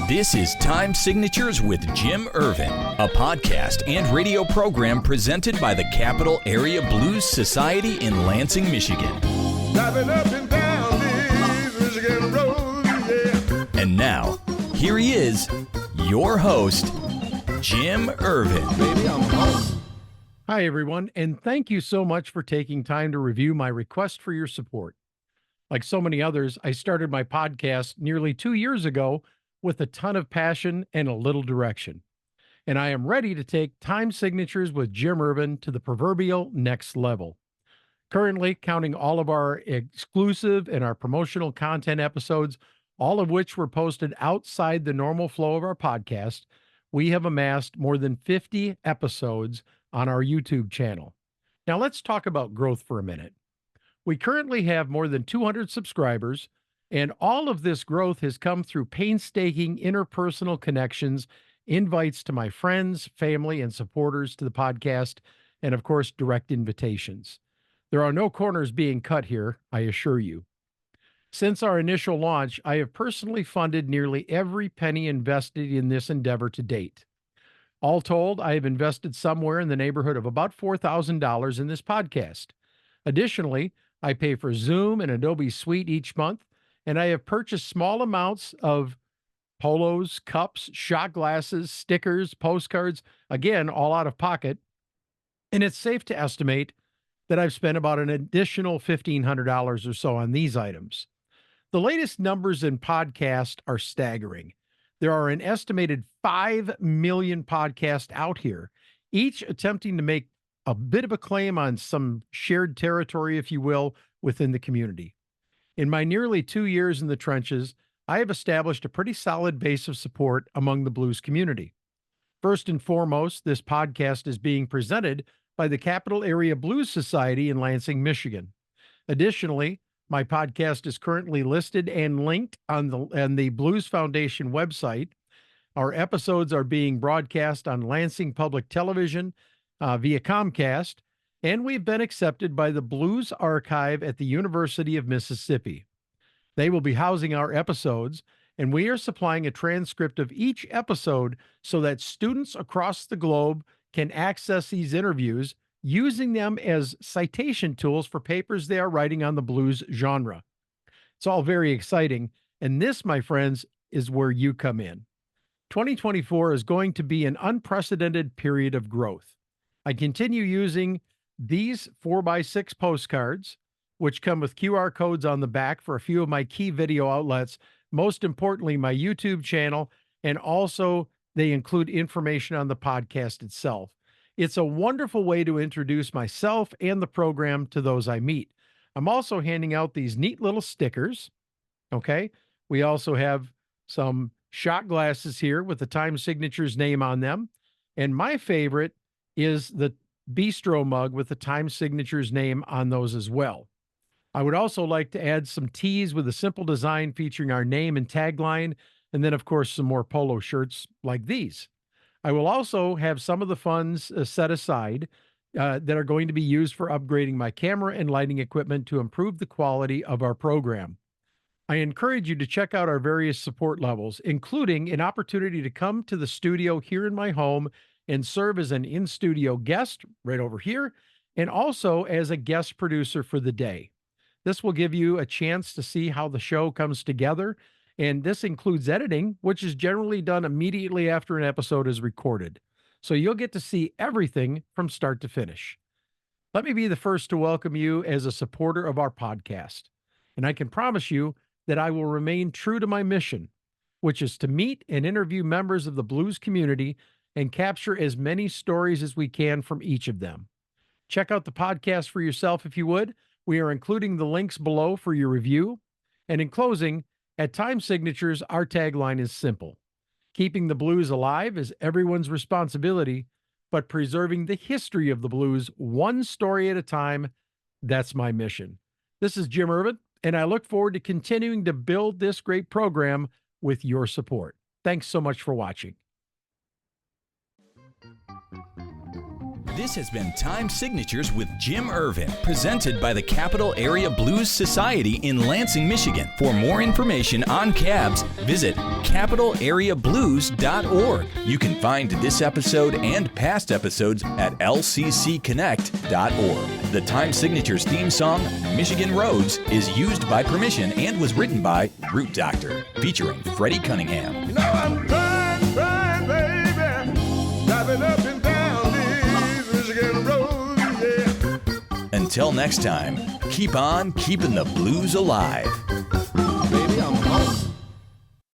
This is Time Signatures with Jim Ervin, a podcast and radio program presented by the Capital Area Blues Society in Lansing, Michigan. Driving up and down these Michigan roads, yeah. And now, here he is, your host, Jim Ervin. Baby, I'm home. Hi, everyone, and thank you so much for taking time to review my request for your support. Like so many others, I started my podcast nearly 2 years ago with a ton of passion and a little direction. And I am ready to take Time Signatures with Jim Ervin to the proverbial next level. Currently, counting all of our exclusive and our promotional content episodes, all of which were posted outside the normal flow of our podcast, we have amassed more than 50 episodes on our YouTube channel. Now let's talk about growth for a minute. We currently have more than 200 subscribers, and all of this growth has come through painstaking interpersonal connections, invites to my friends, family, and supporters to the podcast, and of course, direct invitations. There are no corners being cut here, I assure you. Since our initial launch, I have personally funded nearly every penny invested in this endeavor to date. All told, I have invested somewhere in the neighborhood of about $4,000 in this podcast. Additionally, I pay for Zoom and Adobe Suite each month, and I have purchased small amounts of polos, cups, shot glasses, stickers, postcards, again, all out of pocket. And it's safe to estimate that I've spent about an additional $1,500 or so on these items. The latest numbers in podcast are staggering. There are an estimated 5 million podcasts out here, each attempting to make a bit of a claim on some shared territory, if you will, within the community. In my nearly 2 years in the trenches, I have established a pretty solid base of support among the blues community. First and foremost, this podcast is being presented by the Capital Area Blues Society in Lansing, Michigan. Additionally, my podcast is currently listed and linked on the Blues Foundation website. Our episodes are being broadcast on Lansing Public Television via Comcast, and we've been accepted by the Blues Archive at the University of Mississippi. They will be housing our episodes, and we are supplying a transcript of each episode so that students across the globe can access these interviews, using them as citation tools for papers they are writing on the blues genre. It's all very exciting, and this, my friends, is where you come in. 2024 is going to be an unprecedented period of growth. I continue using these 4x6 postcards, which come with QR codes on the back for a few of my key video outlets, most importantly, my YouTube channel, and also they include information on the podcast itself. It's a wonderful way to introduce myself and the program to those I meet. I'm also handing out these neat little stickers, okay? We also have some shot glasses here with the Time Signatures name on them, and my favorite is the Bistro mug with the Time Signatures name on those as well. I would also like to add some tees with a simple design featuring our name and tagline, and then, of course, some more polo shirts like these. I will also have some of the funds set aside that are going to be used for upgrading my camera and lighting equipment to improve the quality of our program. I encourage you to check out our various support levels, including an opportunity to come to the studio here in my home and serve as an in-studio guest right over here, and also as a guest producer for the day. This will give you a chance to see how the show comes together, and this includes editing, which is generally done immediately after an episode is recorded. So you'll get to see everything from start to finish. Let me be the first to welcome you as a supporter of our podcast, and I can promise you that I will remain true to my mission, which is to meet and interview members of the blues community and capture as many stories as we can from each of them. Check out the podcast for yourself if you would. We are including the links below for your review. And in closing, at Time Signatures, our tagline is simple. Keeping the blues alive is everyone's responsibility, but preserving the history of the blues one story at a time, that's my mission. This is Jim Ervin, and I look forward to continuing to build this great program with your support. Thanks so much for watching. This has been Time Signatures with Jim Ervin, presented by the Capital Area Blues Society in Lansing, Michigan. For more information on cabs, visit capitalareablues.org. You can find this episode and past episodes at lccconnect.org. The Time Signatures theme song, Michigan Roads, is used by permission and was written by Root Doctor, featuring Freddie Cunningham. You know I'm trying, baby, driving up and down these Michigan roads, yeah. Until next time, keep on keeping the blues alive.